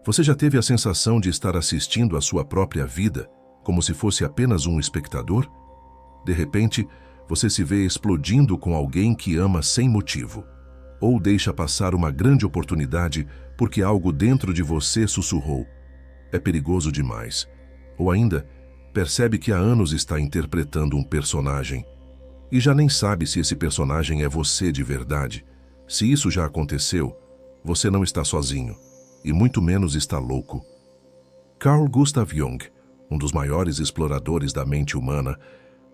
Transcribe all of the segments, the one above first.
Você já teve a sensação de estar assistindo à sua própria vida, como se fosse apenas um espectador? De repente, você se vê explodindo com alguém que ama sem motivo. Ou deixa passar uma grande oportunidade porque algo dentro de você sussurrou: é perigoso demais. Ou ainda, percebe que há anos está interpretando um personagem e já nem sabe se esse personagem é você de verdade. Se isso já aconteceu, você não está sozinho, e muito menos está louco. Carl Gustav Jung, um dos maiores exploradores da mente humana,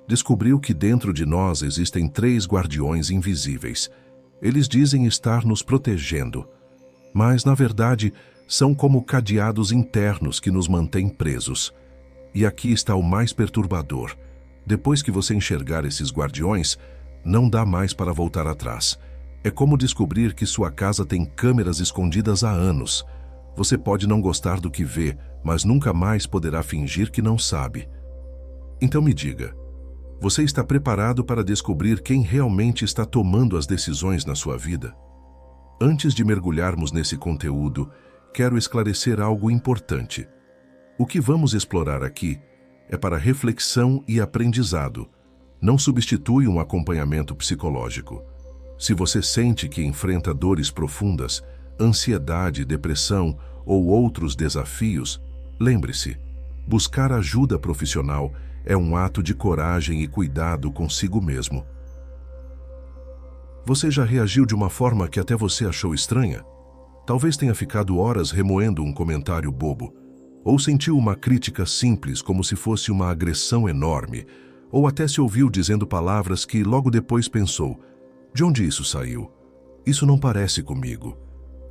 descobriu que dentro de nós existem 3 guardiões invisíveis. Eles dizem estar nos protegendo, mas, na verdade, são como cadeados internos que nos mantêm presos. E aqui está o mais perturbador. Depois que você enxergar esses guardiões, não dá mais para voltar atrás. É como descobrir que sua casa tem câmeras escondidas há anos. Você pode não gostar do que vê, mas nunca mais poderá fingir que não sabe. Então me diga, você está preparado para descobrir quem realmente está tomando as decisões na sua vida? Antes de mergulharmos nesse conteúdo, quero esclarecer algo importante. O que vamos explorar aqui é para reflexão e aprendizado. Não substitui um acompanhamento psicológico. Se você sente que enfrenta dores profundas, ansiedade, depressão ou outros desafios, lembre-se, buscar ajuda profissional é um ato de coragem e cuidado consigo mesmo. Você já reagiu de uma forma que até você achou estranha? Talvez tenha ficado horas remoendo um comentário bobo, ou sentiu uma crítica simples como se fosse uma agressão enorme, ou até se ouviu dizendo palavras que logo depois pensou: de onde isso saiu? Isso não parece comigo.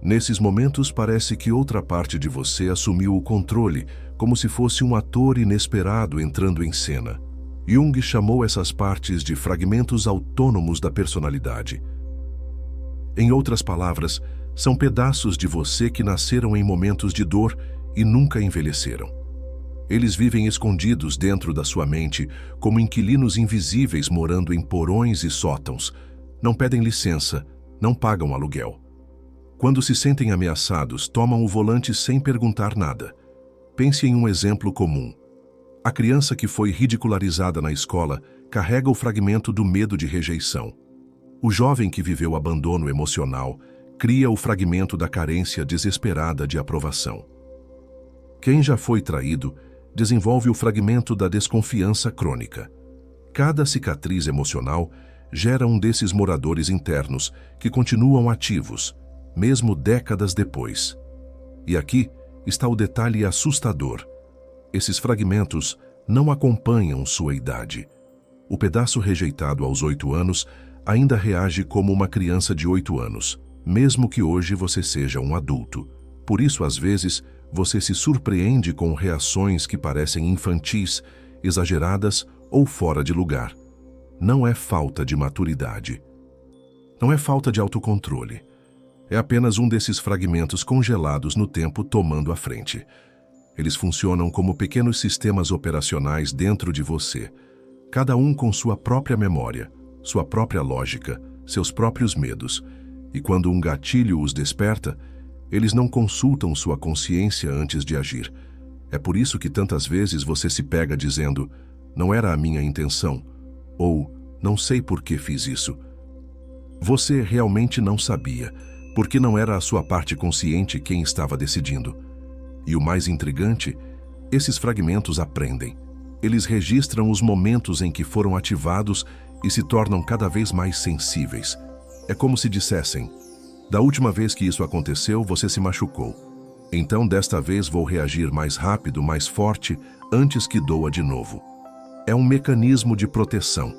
Nesses momentos parece que outra parte de você assumiu o controle, como se fosse um ator inesperado entrando em cena. Jung chamou essas partes de fragmentos autônomos da personalidade. Em outras palavras, são pedaços de você que nasceram em momentos de dor e nunca envelheceram. Eles vivem escondidos dentro da sua mente, como inquilinos invisíveis morando em porões e sótãos. Não pedem licença, não pagam aluguel. Quando se sentem ameaçados, tomam o volante sem perguntar nada. Pense em um exemplo comum. A criança que foi ridicularizada na escola carrega o fragmento do medo de rejeição. O jovem que viveu abandono emocional cria o fragmento da carência desesperada de aprovação. Quem já foi traído desenvolve o fragmento da desconfiança crônica. Cada cicatriz emocional gera um desses moradores internos que continuam ativos, mesmo décadas depois. E aqui está o detalhe assustador. Esses fragmentos não acompanham sua idade. O pedaço rejeitado aos 8 anos ainda reage como uma criança de 8 anos, mesmo que hoje você seja um adulto. Por isso, às vezes, você se surpreende com reações que parecem infantis, exageradas ou fora de lugar. Não é falta de maturidade. Não é falta de autocontrole. É apenas um desses fragmentos congelados no tempo tomando a frente. Eles funcionam como pequenos sistemas operacionais dentro de você, cada um com sua própria memória, sua própria lógica, seus próprios medos. E quando um gatilho os desperta, eles não consultam sua consciência antes de agir. É por isso que tantas vezes você se pega dizendo: não era a minha intenção, ou não sei por que fiz isso. Você realmente não sabia, porque não era a sua parte consciente quem estava decidindo. E o mais intrigante, esses fragmentos aprendem. Eles registram os momentos em que foram ativados e se tornam cada vez mais sensíveis. É como se dissessem: da última vez que isso aconteceu, você se machucou. Então, desta vez vou reagir mais rápido, mais forte, antes que doa de novo. É um mecanismo de proteção,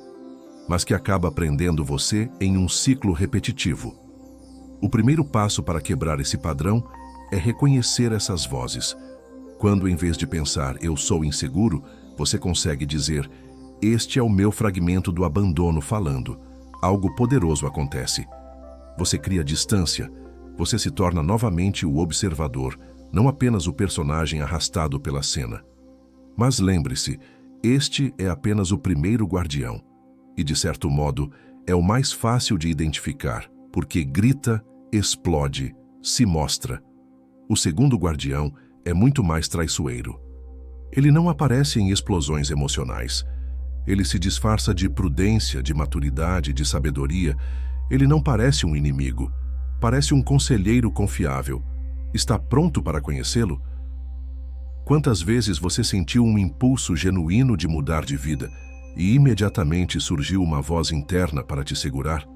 mas que acaba prendendo você em um ciclo repetitivo. O primeiro passo para quebrar esse padrão é reconhecer essas vozes. Quando, em vez de pensar "eu sou inseguro", você consegue dizer: este é o meu fragmento do abandono falando. Algo poderoso acontece. Você cria distância. Você se torna novamente o observador, não apenas o personagem arrastado pela cena. Mas lembre-se, este é apenas o primeiro guardião. E, de certo modo, é o mais fácil de identificar, porque grita, explode, se mostra. O segundo guardião é muito mais traiçoeiro. Ele não aparece em explosões emocionais. Ele se disfarça de prudência, de maturidade, de sabedoria. Ele não parece um inimigo. Parece um conselheiro confiável. Está pronto para conhecê-lo? Quantas vezes você sentiu um impulso genuíno de mudar de vida e imediatamente surgiu uma voz interna para te segurar?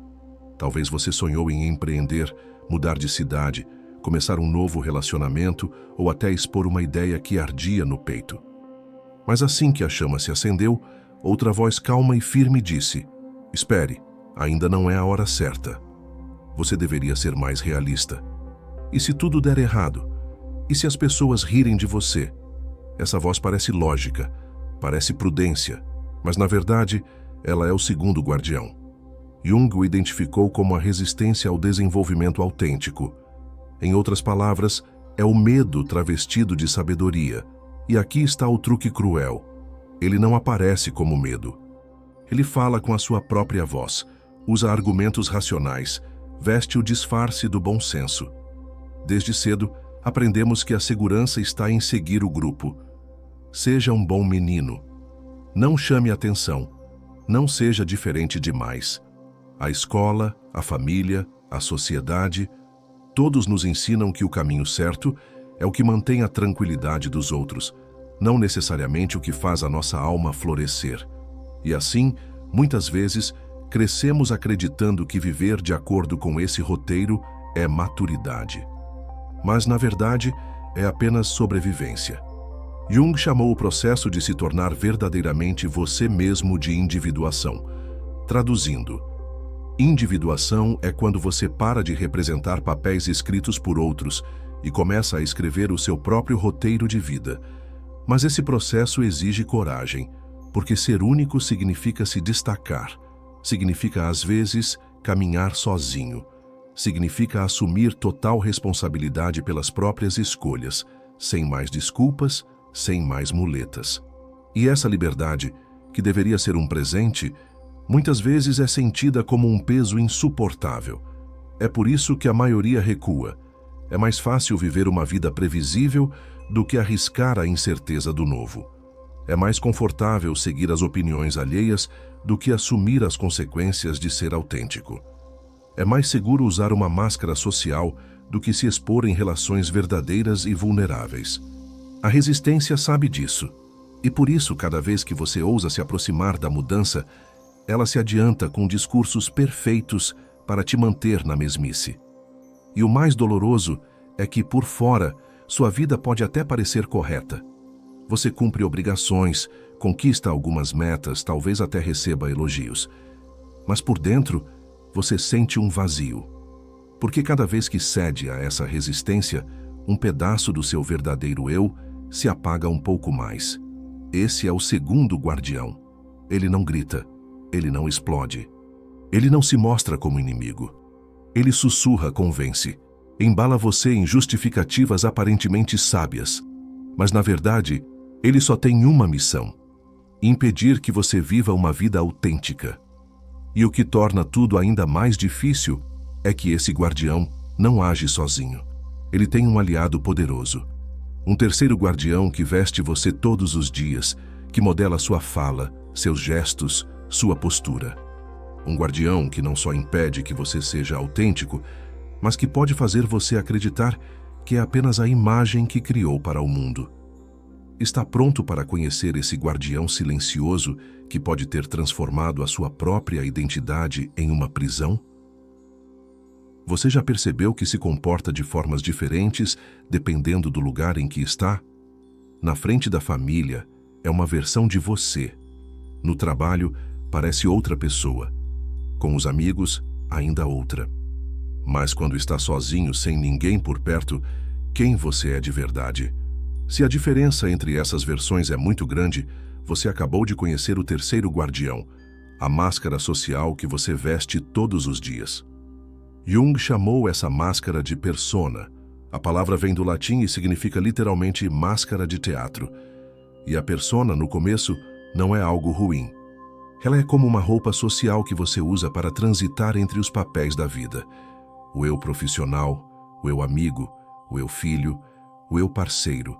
Talvez você sonhou em empreender, mudar de cidade, começar um novo relacionamento ou até expor uma ideia que ardia no peito. Mas assim que a chama se acendeu, outra voz calma e firme disse: espere, ainda não é a hora certa. Você deveria ser mais realista. E se tudo der errado? E se as pessoas rirem de você? Essa voz parece lógica, parece prudência, mas na verdade ela é o segundo guardião. Jung o identificou como a resistência ao desenvolvimento autêntico. Em outras palavras, é o medo travestido de sabedoria. E aqui está o truque cruel. Ele não aparece como medo. Ele fala com a sua própria voz, usa argumentos racionais, veste o disfarce do bom senso. Desde cedo, aprendemos que a segurança está em seguir o grupo. Seja um bom menino. Não chame atenção. Não seja diferente demais. A escola, a família, a sociedade, todos nos ensinam que o caminho certo é o que mantém a tranquilidade dos outros, não necessariamente o que faz a nossa alma florescer. E assim, muitas vezes, crescemos acreditando que viver de acordo com esse roteiro é maturidade. Mas, na verdade, é apenas sobrevivência. Jung chamou o processo de se tornar verdadeiramente você mesmo de individuação. Traduzindo, individuação é quando você para de representar papéis escritos por outros e começa a escrever o seu próprio roteiro de vida. Mas esse processo exige coragem, porque ser único significa se destacar, significa, às vezes, caminhar sozinho, significa assumir total responsabilidade pelas próprias escolhas, sem mais desculpas, sem mais muletas. E essa liberdade, que deveria ser um presente, muitas vezes é sentida como um peso insuportável. É por isso que a maioria recua. É mais fácil viver uma vida previsível do que arriscar a incerteza do novo. É mais confortável seguir as opiniões alheias do que assumir as consequências de ser autêntico. É mais seguro usar uma máscara social do que se expor em relações verdadeiras e vulneráveis. A resistência sabe disso, e por isso, cada vez que você ousa se aproximar da mudança, ela se adianta com discursos perfeitos para te manter na mesmice. E o mais doloroso é que, por fora, sua vida pode até parecer correta. Você cumpre obrigações, conquista algumas metas, talvez até receba elogios. Mas por dentro, você sente um vazio. Porque cada vez que cede a essa resistência, um pedaço do seu verdadeiro eu se apaga um pouco mais. Esse é o segundo guardião. Ele não grita, ele não explode. Ele não se mostra como inimigo. Ele sussurra, convence, embala você em justificativas aparentemente sábias. Mas, na verdade, ele só tem uma missão: impedir que você viva uma vida autêntica. E o que torna tudo ainda mais difícil é que esse guardião não age sozinho. Ele tem um aliado poderoso. Um terceiro guardião que veste você todos os dias, que modela sua fala, seus gestos, sua postura. Um guardião que não só impede que você seja autêntico, mas que pode fazer você acreditar que é apenas a imagem que criou para o mundo. Está pronto para conhecer esse guardião silencioso que pode ter transformado a sua própria identidade em uma prisão? Você já percebeu que se comporta de formas diferentes dependendo do lugar em que está? Na frente da família, é uma versão de você. No trabalho, parece outra pessoa. Com os amigos, ainda outra. Mas quando está sozinho, sem ninguém por perto, quem você é de verdade? Se a diferença entre essas versões é muito grande, você acabou de conhecer o terceiro guardião, a máscara social que você veste todos os dias. Jung chamou essa máscara de persona. A palavra vem do latim e significa literalmente máscara de teatro. E a persona, no começo, não é algo ruim. Ela é como uma roupa social que você usa para transitar entre os papéis da vida. O eu profissional, o eu amigo, o eu filho, o eu parceiro.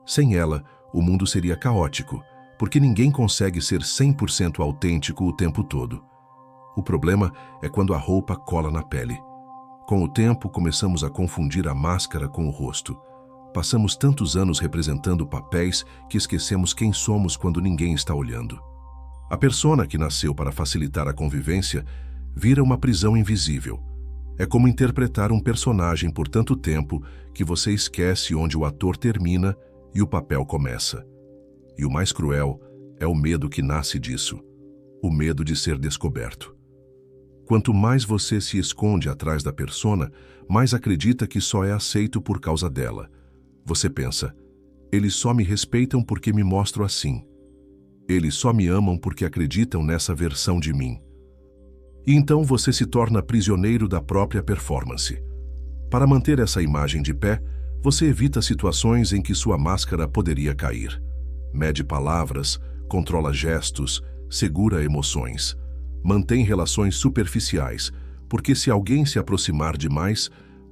Sem ela, o mundo seria caótico, porque ninguém consegue ser 100% autêntico o tempo todo. O problema é quando a roupa cola na pele. Com o tempo, começamos a confundir a máscara com o rosto. Passamos tantos anos representando papéis que esquecemos quem somos quando ninguém está olhando. A persona que nasceu para facilitar a convivência vira uma prisão invisível. É como interpretar um personagem por tanto tempo que você esquece onde o ator termina e o papel começa. E o mais cruel é o medo que nasce disso, o medo de ser descoberto. Quanto mais você se esconde atrás da persona, mais acredita que só é aceito por causa dela. Você pensa, eles só me respeitam porque me mostro assim. Eles só me amam porque acreditam nessa versão de mim. E então você se torna prisioneiro da própria performance. Para manter essa imagem de pé, você evita situações em que sua máscara poderia cair. Mede palavras, controla gestos, segura emoções. Mantém relações superficiais, porque se alguém se aproximar demais,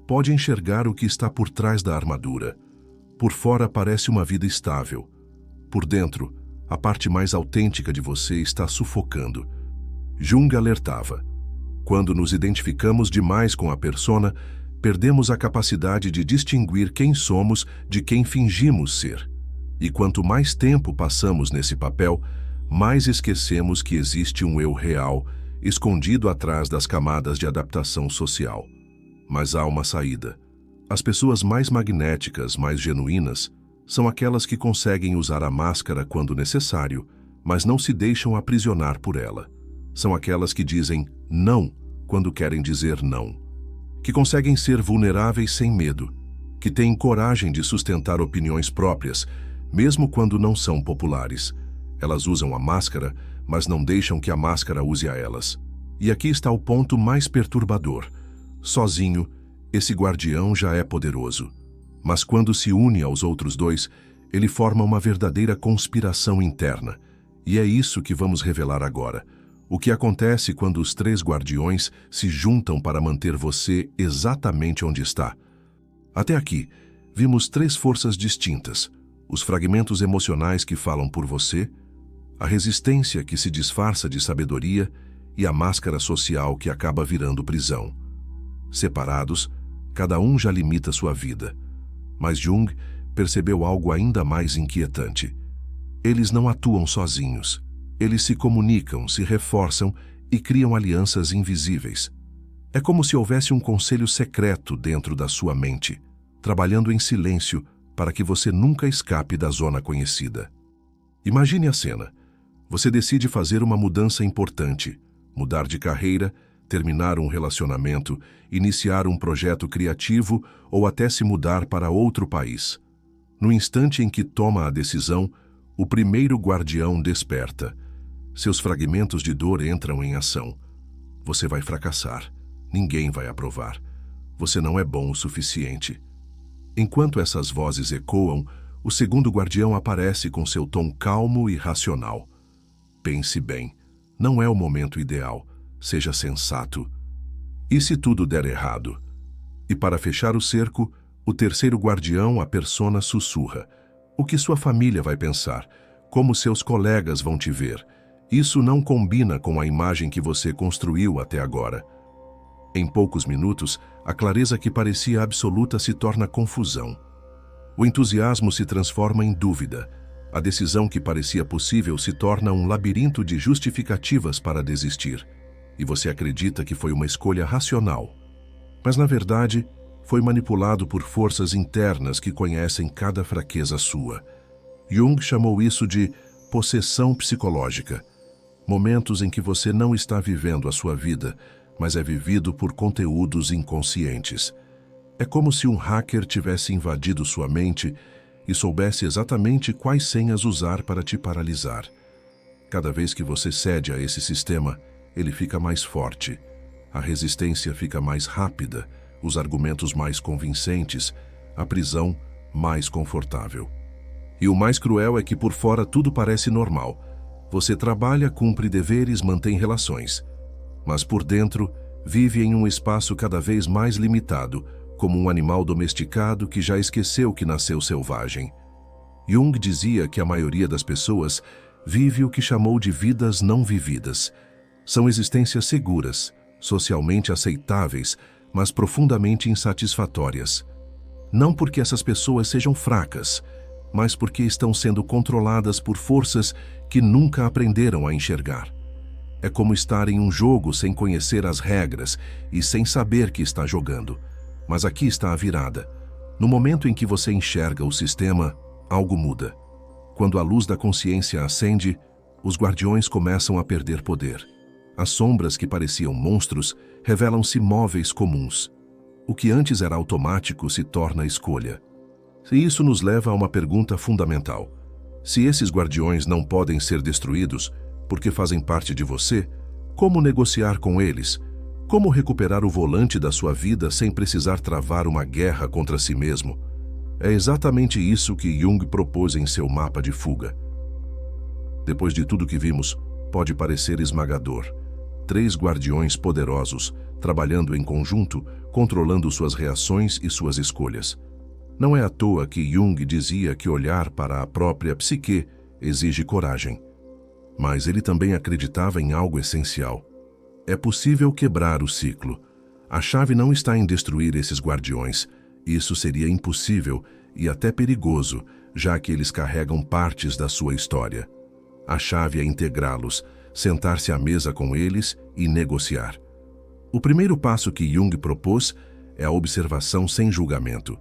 pode enxergar o que está por trás da armadura. Por fora parece uma vida estável. Por dentro, a parte mais autêntica de você está sufocando. Jung alertava: quando nos identificamos demais com a persona, perdemos a capacidade de distinguir quem somos de quem fingimos ser. E quanto mais tempo passamos nesse papel, mais esquecemos que existe um eu real, escondido atrás das camadas de adaptação social. Mas há uma saída. As pessoas mais magnéticas, mais genuínas, são aquelas que conseguem usar a máscara quando necessário, mas não se deixam aprisionar por ela. São aquelas que dizem não quando querem dizer não. Que conseguem ser vulneráveis sem medo. Que têm coragem de sustentar opiniões próprias, mesmo quando não são populares. Elas usam a máscara, mas não deixam que a máscara use a elas. E aqui está o ponto mais perturbador. Sozinho, esse guardião já é poderoso. Mas quando se une aos outros dois, ele forma uma verdadeira conspiração interna. E é isso que vamos revelar agora. O que acontece quando os três guardiões se juntam para manter você exatamente onde está. Até aqui, vimos três forças distintas: os fragmentos emocionais que falam por você, a resistência que se disfarça de sabedoria e a máscara social que acaba virando prisão. Separados, cada um já limita sua vida. Mas Jung percebeu algo ainda mais inquietante. Eles não atuam sozinhos. Eles se comunicam, se reforçam e criam alianças invisíveis. É como se houvesse um conselho secreto dentro da sua mente, trabalhando em silêncio para que você nunca escape da zona conhecida. Imagine a cena. Você decide fazer uma mudança importante, mudar de carreira, terminar um relacionamento, iniciar um projeto criativo ou até se mudar para outro país. No instante em que toma a decisão, o primeiro guardião desperta. Seus fragmentos de dor entram em ação. Você vai fracassar. Ninguém vai aprovar. Você não é bom o suficiente. Enquanto essas vozes ecoam, o segundo guardião aparece com seu tom calmo e racional. Pense bem. Não é o momento ideal. Seja sensato. E se tudo der errado? E para fechar o cerco, o terceiro guardião, a persona, sussurra. O que sua família vai pensar? Como seus colegas vão te ver? Isso não combina com a imagem que você construiu até agora. Em poucos minutos, a clareza que parecia absoluta se torna confusão. O entusiasmo se transforma em dúvida. A decisão que parecia possível se torna um labirinto de justificativas para desistir. E você acredita que foi uma escolha racional. Mas, na verdade, foi manipulado por forças internas que conhecem cada fraqueza sua. Jung chamou isso de possessão psicológica. Momentos em que você não está vivendo a sua vida, mas é vivido por conteúdos inconscientes. É como se um hacker tivesse invadido sua mente e soubesse exatamente quais senhas usar para te paralisar. Cada vez que você cede a esse sistema, ele fica mais forte. A resistência fica mais rápida, os argumentos mais convincentes, a prisão mais confortável. E o mais cruel é que por fora tudo parece normal. Você trabalha, cumpre deveres, mantém relações. Mas por dentro, vive em um espaço cada vez mais limitado, como um animal domesticado que já esqueceu que nasceu selvagem. Jung dizia que a maioria das pessoas vive o que chamou de vidas não vividas. São existências seguras, socialmente aceitáveis, mas profundamente insatisfatórias. Não porque essas pessoas sejam fracas, mas porque estão sendo controladas por forças que nunca aprenderam a enxergar. É como estar em um jogo sem conhecer as regras e sem saber que está jogando. Mas aqui está a virada. No momento em que você enxerga o sistema, algo muda. Quando a luz da consciência acende, os guardiões começam a perder poder. As sombras que pareciam monstros revelam-se móveis comuns. O que antes era automático se torna escolha. E isso nos leva a uma pergunta fundamental. Se esses guardiões não podem ser destruídos porque fazem parte de você, como negociar com eles? Como recuperar o volante da sua vida sem precisar travar uma guerra contra si mesmo? É exatamente isso que Jung propôs em seu mapa de fuga. Depois de tudo que vimos, pode parecer esmagador. 3 guardiões poderosos, trabalhando em conjunto, controlando suas reações e suas escolhas. Não é à toa que Jung dizia que olhar para a própria psique exige coragem. Mas ele também acreditava em algo essencial. É possível quebrar o ciclo. A chave não está em destruir esses guardiões. Isso seria impossível e até perigoso, já que eles carregam partes da sua história. A chave é integrá-los, sentar-se à mesa com eles e negociar. O primeiro passo que Jung propôs é a observação sem julgamento.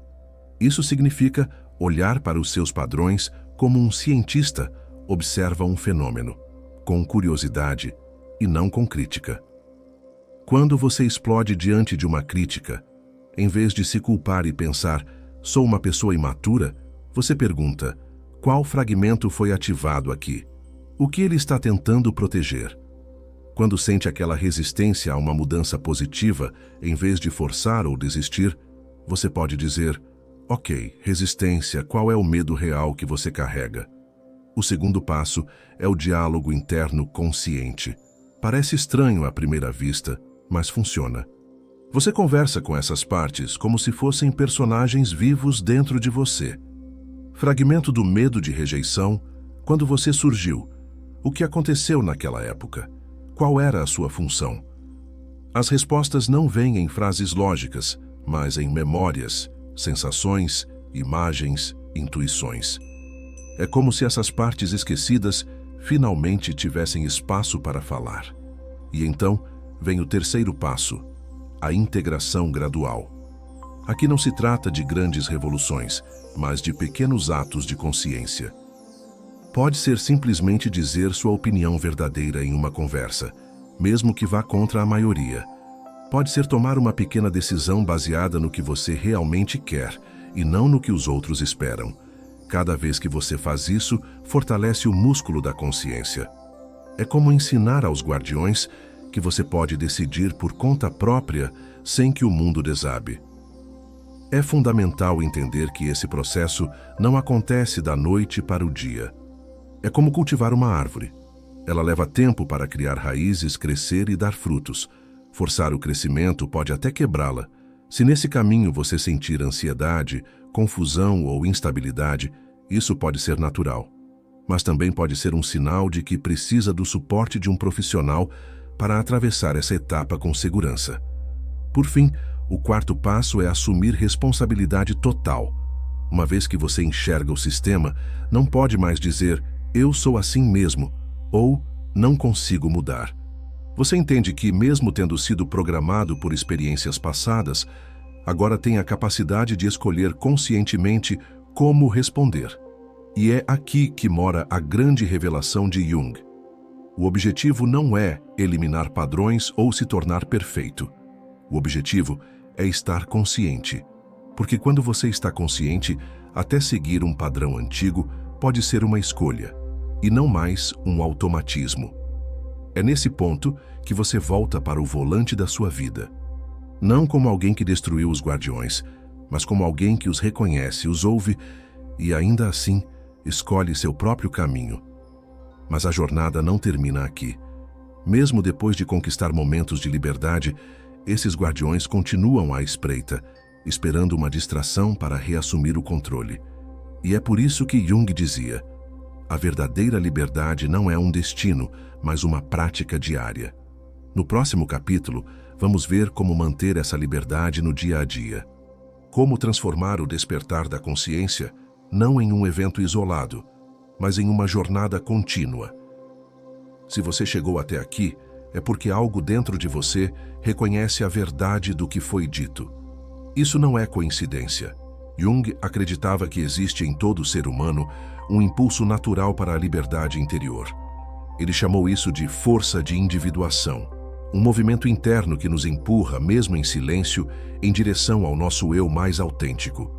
Isso significa olhar para os seus padrões como um cientista observa um fenômeno, com curiosidade e não com crítica. Quando você explode diante de uma crítica, em vez de se culpar e pensar, sou uma pessoa imatura, você pergunta, qual fragmento foi ativado aqui? O que ele está tentando proteger? Quando sente aquela resistência a uma mudança positiva, em vez de forçar ou desistir, você pode dizer, ok, resistência, qual é o medo real que você carrega? O segundo passo é o diálogo interno consciente. Parece estranho à primeira vista, mas funciona. Você conversa com essas partes como se fossem personagens vivos dentro de você. Fragmento do medo de rejeição, quando você surgiu. O que aconteceu naquela época? Qual era a sua função? As respostas não vêm em frases lógicas, mas em memórias, sensações, imagens, intuições. É como se essas partes esquecidas finalmente tivessem espaço para falar. E então vem o terceiro passo, a integração gradual. Aqui não se trata de grandes revoluções, mas de pequenos atos de consciência. Pode ser simplesmente dizer sua opinião verdadeira em uma conversa, mesmo que vá contra a maioria. Pode ser tomar uma pequena decisão baseada no que você realmente quer e não no que os outros esperam. Cada vez que você faz isso, fortalece o músculo da consciência. É como ensinar aos guardiões que você pode decidir por conta própria sem que o mundo desabe. É fundamental entender que esse processo não acontece da noite para o dia. É como cultivar uma árvore. Ela leva tempo para criar raízes, crescer e dar frutos. Forçar o crescimento pode até quebrá-la. Se nesse caminho você sentir ansiedade, confusão ou instabilidade, isso pode ser natural. Mas também pode ser um sinal de que precisa do suporte de um profissional para atravessar essa etapa com segurança. Por fim, o quarto passo é assumir responsabilidade total. Uma vez que você enxerga o sistema, não pode mais dizer eu sou assim mesmo ou não consigo mudar. Você entende que, mesmo tendo sido programado por experiências passadas, agora tem a capacidade de escolher conscientemente como responder. E é aqui que mora a grande revelação de Jung. O objetivo não é eliminar padrões ou se tornar perfeito. O objetivo é estar consciente. Porque quando você está consciente, até seguir um padrão antigo pode ser uma escolha, e não mais um automatismo. É nesse ponto que você volta para o volante da sua vida. Não como alguém que destruiu os guardiões, mas como alguém que os reconhece, os ouve e ainda assim escolhe seu próprio caminho. Mas a jornada não termina aqui. Mesmo depois de conquistar momentos de liberdade, esses guardiões continuam à espreita, esperando uma distração para reassumir o controle. E é por isso que Jung dizia: a verdadeira liberdade não é um destino, mas uma prática diária. No próximo capítulo, vamos ver como manter essa liberdade no dia a dia. Como transformar o despertar da consciência não em um evento isolado, mas em uma jornada contínua. Se você chegou até aqui, é porque algo dentro de você reconhece a verdade do que foi dito. Isso não é coincidência. Jung acreditava que existe em todo ser humano um impulso natural para a liberdade interior. Ele chamou isso de força de individuação, um movimento interno que nos empurra, mesmo em silêncio, em direção ao nosso eu mais autêntico.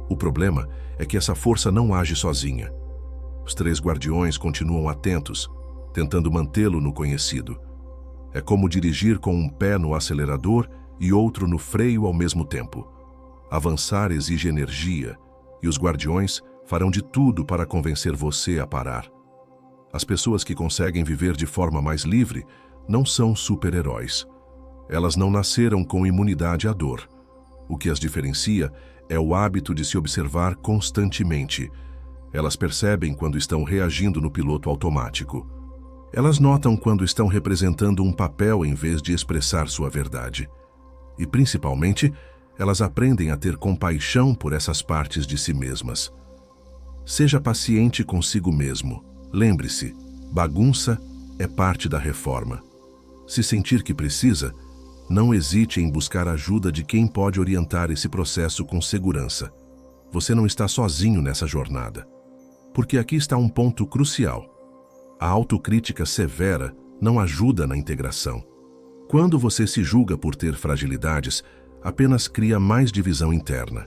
O problema é que essa força não age sozinha. Os 3 guardiões continuam atentos, tentando mantê-lo no conhecido. É como dirigir com um pé no acelerador e outro no freio ao mesmo tempo. Avançar exige energia, e os guardiões farão de tudo para convencer você a parar. As pessoas que conseguem viver de forma mais livre não são super-heróis. Elas não nasceram com imunidade à dor. O que as diferencia é o hábito de se observar constantemente. Elas percebem quando estão reagindo no piloto automático. Elas notam quando estão representando um papel em vez de expressar sua verdade. E, principalmente, elas aprendem a ter compaixão por essas partes de si mesmas. Seja paciente consigo mesmo. Lembre-se, bagunça é parte da reforma. Se sentir que precisa, não hesite em buscar a ajuda de quem pode orientar esse processo com segurança. Você não está sozinho nessa jornada. Porque aqui está um ponto crucial. A autocrítica severa não ajuda na integração. Quando você se julga por ter fragilidades, apenas cria mais divisão interna.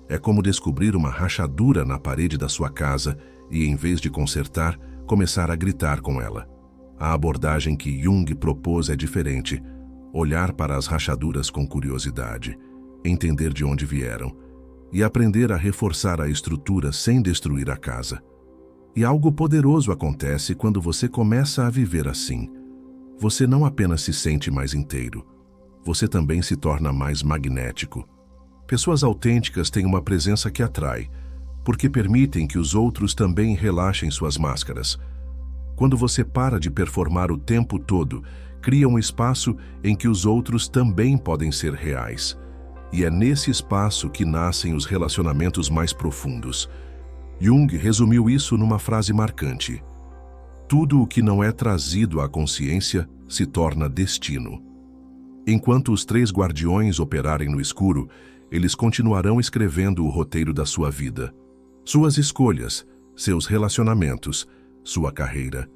É como descobrir uma rachadura na parede da sua casa e, em vez de consertar, começar a gritar com ela. A abordagem que Jung propôs é diferente. Olhar para as rachaduras com curiosidade, entender de onde vieram e aprender a reforçar a estrutura sem destruir a casa. E algo poderoso acontece quando você começa a viver assim. Você não apenas se sente mais inteiro, você também se torna mais magnético. Pessoas autênticas têm uma presença que atrai, porque permitem que os outros também relaxem suas máscaras. Quando você para de performar o tempo todo, cria um espaço em que os outros também podem ser reais. E é nesse espaço que nascem os relacionamentos mais profundos. Jung resumiu isso numa frase marcante: tudo o que não é trazido à consciência se torna destino. Enquanto os 3 guardiões operarem no escuro, eles continuarão escrevendo o roteiro da sua vida. Suas escolhas, seus relacionamentos, sua carreira.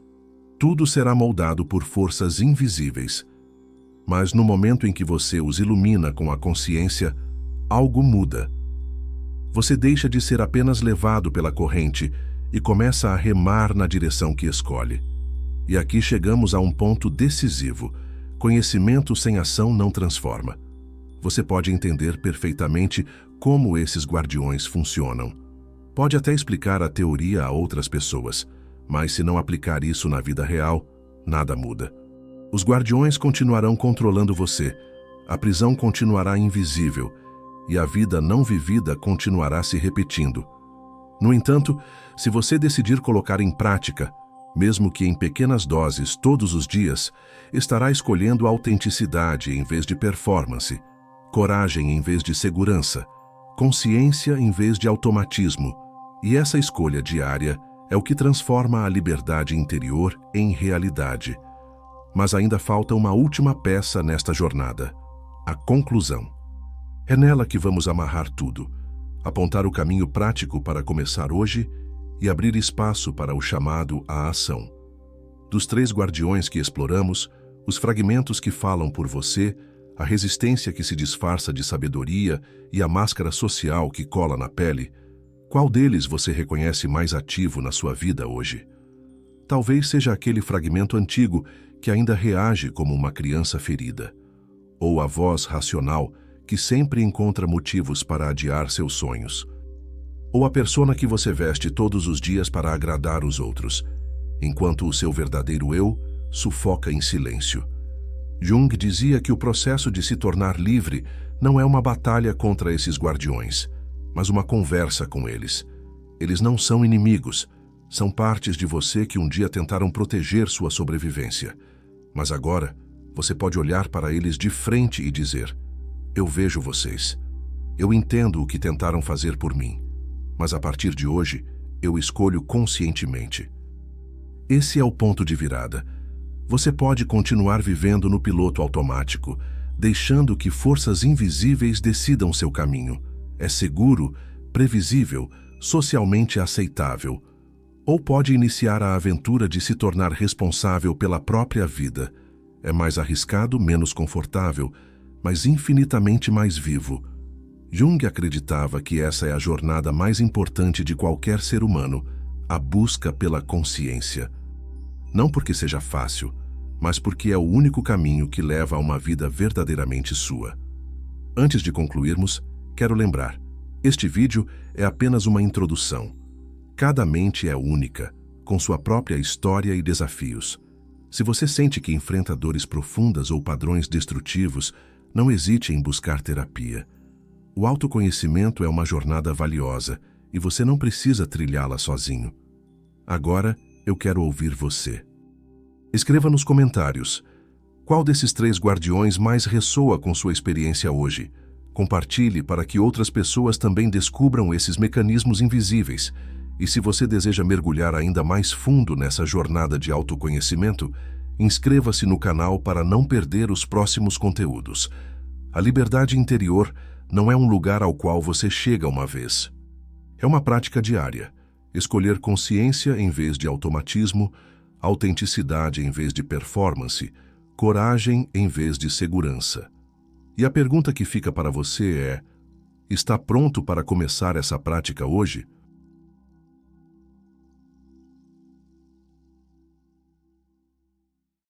Tudo será moldado por forças invisíveis. Mas no momento em que você os ilumina com a consciência, algo muda. Você deixa de ser apenas levado pela corrente e começa a remar na direção que escolhe. E aqui chegamos a um ponto decisivo. Conhecimento sem ação não transforma. Você pode entender perfeitamente como esses guardiões funcionam. Pode até explicar a teoria a outras pessoas, mas se não aplicar isso na vida real, nada muda. Os guardiões continuarão controlando você, a prisão continuará invisível e a vida não vivida continuará se repetindo. No entanto, se você decidir colocar em prática, mesmo que em pequenas doses todos os dias, estará escolhendo autenticidade em vez de performance, coragem em vez de segurança, consciência em vez de automatismo, e essa escolha diária é o que transforma a liberdade interior em realidade. Mas ainda falta uma última peça nesta jornada: a conclusão. É nela que vamos amarrar tudo, apontar o caminho prático para começar hoje e abrir espaço para o chamado à ação. Dos 3 guardiões que exploramos, os fragmentos que falam por você, a resistência que se disfarça de sabedoria e a máscara social que cola na pele, qual deles você reconhece mais ativo na sua vida hoje? Talvez seja aquele fragmento antigo que ainda reage como uma criança ferida, ou a voz racional que sempre encontra motivos para adiar seus sonhos, ou a persona que você veste todos os dias para agradar os outros, enquanto o seu verdadeiro eu sufoca em silêncio. Jung dizia que o processo de se tornar livre não é uma batalha contra esses guardiões, mas uma conversa com eles. Eles não são inimigos, são partes de você que um dia tentaram proteger sua sobrevivência. Mas agora, você pode olhar para eles de frente e dizer: eu vejo vocês. Eu entendo o que tentaram fazer por mim, mas a partir de hoje, eu escolho conscientemente. Esse é o ponto de virada. Você pode continuar vivendo no piloto automático, deixando que forças invisíveis decidam seu caminho. É seguro, previsível, socialmente aceitável. Ou pode iniciar a aventura de se tornar responsável pela própria vida. É mais arriscado, menos confortável, mas infinitamente mais vivo. Jung acreditava que essa é a jornada mais importante de qualquer ser humano, a busca pela consciência. Não porque seja fácil, mas porque é o único caminho que leva a uma vida verdadeiramente sua. Antes de concluirmos, quero lembrar, este vídeo é apenas uma introdução. Cada mente é única, com sua própria história e desafios. Se você sente que enfrenta dores profundas ou padrões destrutivos, não hesite em buscar terapia. O autoconhecimento é uma jornada valiosa e você não precisa trilhá-la sozinho. Agora, eu quero ouvir você. Escreva nos comentários: qual desses 3 guardiões mais ressoa com sua experiência hoje? Compartilhe para que outras pessoas também descubram esses mecanismos invisíveis. E se você deseja mergulhar ainda mais fundo nessa jornada de autoconhecimento, inscreva-se no canal para não perder os próximos conteúdos. A liberdade interior não é um lugar ao qual você chega uma vez. É uma prática diária. Escolher consciência em vez de automatismo, autenticidade em vez de performance, coragem em vez de segurança. E a pergunta que fica para você é: está pronto para começar essa prática hoje?